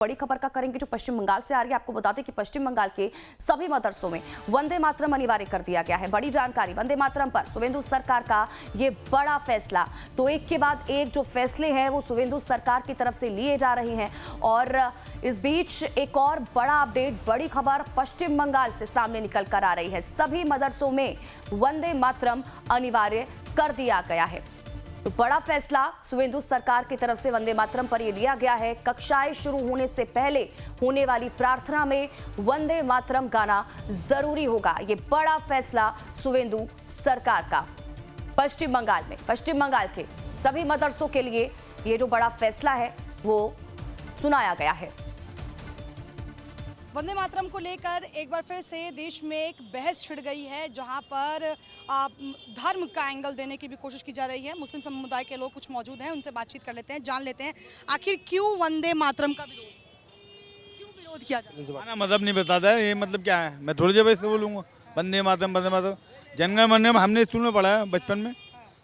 बड़ी खबर का करेंगे जो पश्चिम बंगाल से आ रही है। आपको बता दें कि पश्चिम बंगाल के सभी मदरसों में वंदे मातरम अनिवार्य कर दिया गया है। बड़ी जानकारी, वंदे मातरम पर सुवेंदु सरकार का ये बड़ा फैसला। तो एक के बाद एक जो फैसले हैं वो सुवेंदु सरकार की तरफ से लिए जा रहे हैं। और इस बीच एक और बड़ा अपडेट, बड़ी खबर पश्चिम बंगाल से सामने निकल कर आ रही है। सभी मदरसों में वंदे मातरम अनिवार्य कर दिया गया है। तो बड़ा फैसला सुवेंदु सरकार की तरफ से वंदे मातरम पर यह लिया गया है। कक्षाएं शुरू होने से पहले होने वाली प्रार्थना में वंदे मातरम गाना जरूरी होगा। ये बड़ा फैसला सुवेंदु सरकार का पश्चिम बंगाल के सभी मदरसों के लिए ये जो बड़ा फैसला है वो सुनाया गया है। वंदे मातरम को लेकर एक बार फिर से देश में एक बहस छिड़ गई है, जहां पर धर्म का एंगल देने की भी कोशिश की जा रही है। मुस्लिम समुदाय के लोग कुछ मौजूद हैं, उनसे बातचीत कर लेते हैं, जान लेते हैं आखिर क्यों वंदे मातरम का विरोध किया जा रहा है। मतलब नहीं बताता है ये, मतलब क्या है, मैं थोड़ी देर इससे बोलूँगा वंदे मातरम जनगण मन हमने स्कूल में पढ़ा है बचपन में,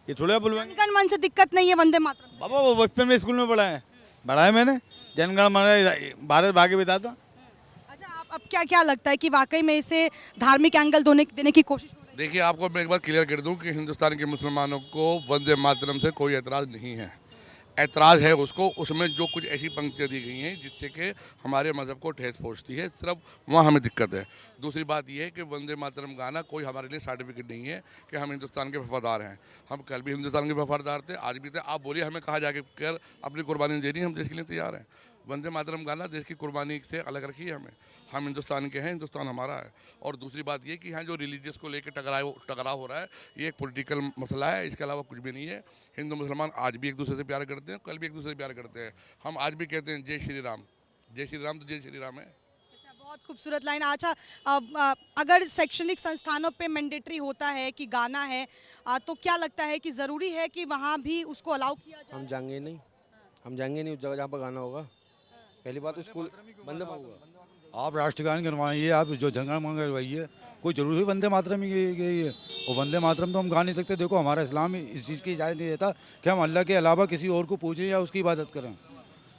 ये थोड़ा बोलवाएंगे। जनगण मन से दिक्कत नहीं है वंदे मातरम से। बाबा वो बचपन में स्कूल में पढ़ा है मैंने, जनगण मन भारत भाग्य बताता। अब क्या लगता है कि वाकई में इसे धार्मिक एंगल देने की कोशिश हो रही है? देखिए, आपको मैं एक बार क्लियर कर दूं कि हिंदुस्तान के मुसलमानों को वंदे मातरम से कोई एतराज़ नहीं है। एतराज़ है उसको, उसमें जो कुछ ऐसी पंक्तियाँ दी गई हैं जिससे कि हमारे मज़हब को ठेस पहुँचती है, सिर्फ वहाँ हमें दिक्कत है। दूसरी बात यह है कि वंदे मातरम गाना कोई हमारे लिए सर्टिफिकेट नहीं है कि हम हिंदुस्तान के वफादार हैं। हम कल भी हिंदुस्तान के वफादार थे, आज भी थे। आप बोलिए हमें कहाँ जाके कर अपनी कुर्बानी देनी, हम देश के लिए तैयार हैं। वंदे मातरम गाना देश की कुर्बानी से अलग रखिए हमें, हम हिंदुस्तान के हैं, हिंदुस्तान हमारा है। और दूसरी बात ये कि यहाँ जो रिलीजियस को लेकर टकराव हो रहा है, ये एक पॉलिटिकल मसला है, इसके अलावा कुछ भी नहीं है। हिंदू मुसलमान आज भी एक दूसरे से प्यार करते हैं, कल भी एक दूसरे से प्यार करते हैं। हम आज भी कहते हैं जय श्री राम, जय श्री राम तो जय श्री राम है। अच्छा, बहुत खूबसूरत लाइन। अच्छा, अगर शैक्षणिक संस्थानों पे मैंडेटरी होता है कि गाना है, तो क्या लगता है कि ज़रूरी है कि वहाँ भी उसको अलाउ किया जाए? हम जाएंगे नहीं उस जगह जहाँ पर गाना होगा। पहली बात तो स्कूल बंद होगा। आप राष्ट्रगान करवाइए, आप जो जनगण मन करवाइए, कोई जरूरी वंदे मातरम ही है। और वंदे मातरम तो हम गा नहीं सकते। देखो हमारा इस्लाम इस चीज़ की इजाज़त नहीं देता कि हम अल्लाह के अलावा किसी और को पूजें या उसकी इबादत करें,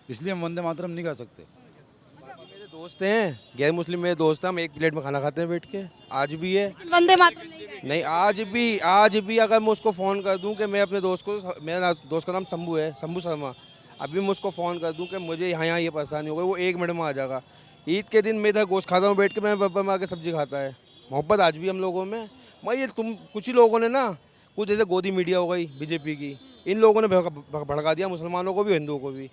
इसलिए हम वंदे मातरम नहीं गा सकते। मेरे दोस्त हैं, गैर मुस्लिम मेरे दोस्त हैं, हम एक प्लेट में खाना खाते हैं बैठ के, आज भी है। वंदे मातरम नहीं, आज भी अगर मैं उसको फ़ोन कर दूं कि मैं अपने दोस्त को, मेरा दोस्त का नाम शंभू है, शंभू शर्मा, अभी मैं उसको फ़ोन कर दूं कि मुझे यहाँ ये परेशानी हो गई, वो 1 मिनट में आ जाएगा। ईद के दिन मैं इधर गोश्त खाता हूँ बैठ के, मैं बब्बर में आके सब्जी खाता है। मोहब्बत आज भी हम लोगों में। मैं ये कुछ ही लोगों ने ना, कुछ जैसे गोदी मीडिया हो गई बीजेपी की, इन लोगों ने भड़का दिया मुसलमानों को भी, हिंदुओं को भी।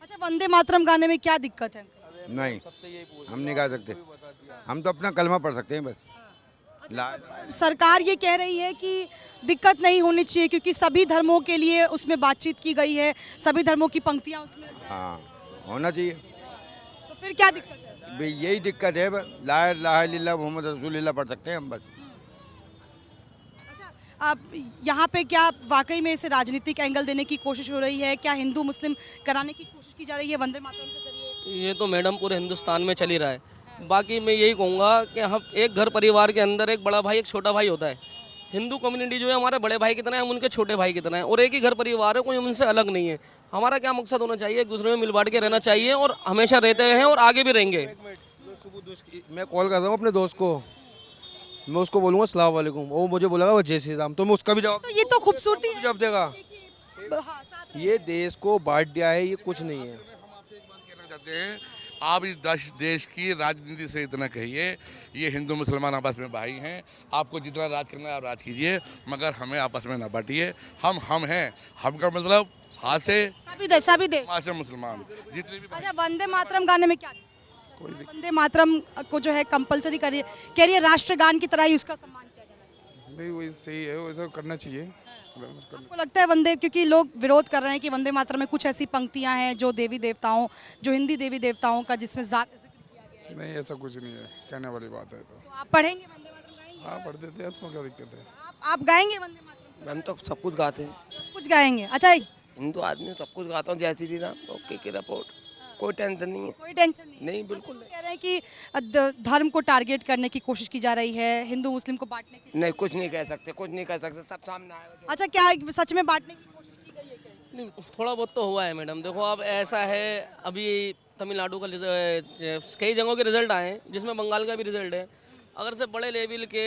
अच्छा, वंदे मातरम गाने में क्या दिक्कत है? नहीं, हम नहीं गा सकते, हम तो अपना कलमा पढ़ सकते हैं बस। सरकार ये कह रही है कि दिक्कत नहीं होनी चाहिए क्योंकि सभी धर्मों के लिए उसमें बातचीत की गई है, सभी धर्मों की पंक्तियां उसमें। हाँ, होना चाहिए। तो फिर क्या दिक्कत है? भाई यही दिक्कत है, ला इलाहा इल्लल्लाह मुहम्मद रसूलुल्लाह पढ़ सकते हैं हम बस। अच्छा, आप यहाँ पे क्या वाकई में इसे राजनीतिक एंगल देने की कोशिश हो रही है? क्या हिंदू मुस्लिम कराने की कोशिश की जा रही है वंदे मातरम के जरिए? ये तो मैडम पूरे हिंदुस्तान में चल ही रहा है। बाकी मैं यही कहूँगा कि हम एक घर परिवार के अंदर एक बड़ा भाई एक छोटा भाई होता है। हिंदू कम्युनिटी जो है हमारे बड़े भाई की तरह है, हम उनके छोटे भाई की तरह है, और एक ही घर परिवार है, कोई उनसे अलग नहीं है। हमारा क्या मकसद होना चाहिए, एक दूसरे में मिल बांट के रहना चाहिए, और हमेशा रहते हैं और आगे भी रहेंगे। मैं कॉल कर रहा हूँ अपने दोस्त को, मैं उसको बोलूँगा अस्सलाम वालेकुम, वो मुझे बोलेगा वो जय श्री राम, तो मैं उसका भी जवाब, तो ये तो खूबसूरती है, जवाब देगा। ये देश को बांट दिया है, ये कुछ नहीं है। कहना चाहते हैं, आप इस देश की राजनीति से इतना कहिए, ये हिंदू मुसलमान आपस में भाई हैं, आपको जितना राज करना है आप राज कीजिए, मगर हमें आपस में ना बांटिए। हम हैं, हम का मतलब हाथ से सभी देश मुसलमान जितने भी। अच्छा, वंदे मातरम गाने में क्या वंदे मातरम को जो है कंपलसरी कह रही है राष्ट्रगान की तरह ही उसका सम्मान किया जाना चाहिए। भाई वही सही है, वैसा करना चाहिए। आपको लगता है वंदे, क्योंकि लोग विरोध कर रहे हैं कि वंदे मातरम में कुछ ऐसी पंक्तियां हैं जो देवी देवताओं, जो हिंदी देवी देवताओं का जिसमें जिक्र किया गया है? नहीं, ऐसा कुछ नहीं है, कहने वाली बात है। तो आप पढ़ेंगे वंदे मातरम, गाएंगे? हाँ, पढ़ देते हैं, उसमें क्या दिक्कत है। आप गाएंगे वंदे मातरम? हम तो सब कुछ गाते हैं, सब कुछ गाएंगे। अच्छा, हिंदू आदमी सब कुछ गाता हूँ, जय श्री राम, ओके की रिपोर्ट, कोई टेंशन नहीं है। कोई टेंशन नहीं, बिल्कुल कह रहे हैं कि धर्म को टारगेट करने की कोशिश की जा रही है, हिंदू मुस्लिम को बांटने की। नहीं, कुछ नहीं कह सकते, सब सामने आएगा। अच्छा, क्या सच में बांटने की कोशिश की गई है क्या? नहीं, थोड़ा बहुत तो हुआ है मैडम। देखो अब ऐसा है, अभी तमिलनाडु का कई जगहों के रिजल्ट आए हैं, जिसमें बंगाल का भी रिजल्ट है। अगर से बड़े लेवल के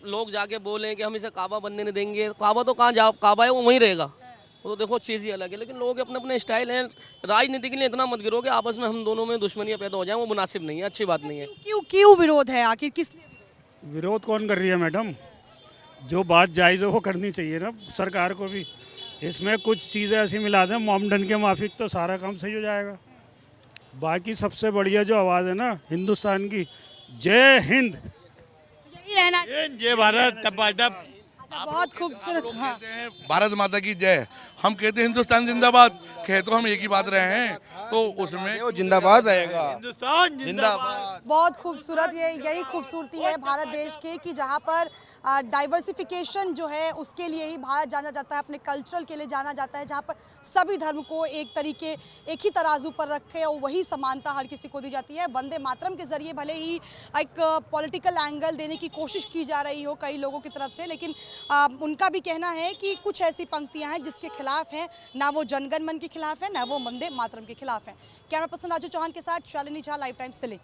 लोग जाके बोलें कि हम इसे काबा बनने नहीं देंगे, काबा तो कहाँ जा, काबा है वो वहीं रहेगा, वो तो देखो चीज़ ही अलग है। लेकिन लोगों के अपने अपने स्टाइल हैं। राजनीति के लिए इतना मत गिरो कि आपस में हम दोनों में दुश्मनियाँ पैदा हो जाएं, वो मुनासिब नहीं है, अच्छी बात नहीं है। क्यों क्यों विरोध है, आखिर किस लिए विरोध? विरोध कौन कर रही है मैडम? जो बात जायज़ है वो करनी चाहिए ना सरकार को भी। इसमें कुछ चीज़ें ऐसी मिला दें मोमडन के माफिक तो सारा काम सही हो जाएगा। बाकी सबसे बढ़िया जो आवाज़ है ना हिंदुस्तान की, जय हिंद। यही रहना। जय भारत तब भाजपा। अच्छा, बहुत खूबसूरत। हाँ, कहते हैं भारत माता की जय, हम कहते हैं हिंदुस्तान जिंदाबाद, कहे तो हम एक ही बात रहे हैं, तो उसमें वो जिंदाबाद रहेगा। हिंदुस्तान जिंदाबाद। बहुत खूबसूरत। यही खूबसूरती है भारत देश के कि जहाँ पर डाइवर्सिफिकेशन जो है उसके लिए ही भारत जाना जाता है, अपने कल्चरल के लिए जाना जाता है, जहाँ पर सभी धर्म को एक ही तराजू पर रखे और वही समानता हर किसी को दी जाती है। वंदे मातरम के जरिए भले ही एक पॉलिटिकल एंगल देने की कोशिश की जा रही हो कई लोगों की तरफ से, लेकिन उनका भी कहना है कि कुछ ऐसी पंक्तियां हैं जिसके खिलाफ हैं, ना वो जनगण मन के खिलाफ है, ना वो वंदे मातरम के खिलाफ है। कैमरा पर्सन राजू चौहान के साथ शालिनी झा, लाइव टाइम्स दिल्ली।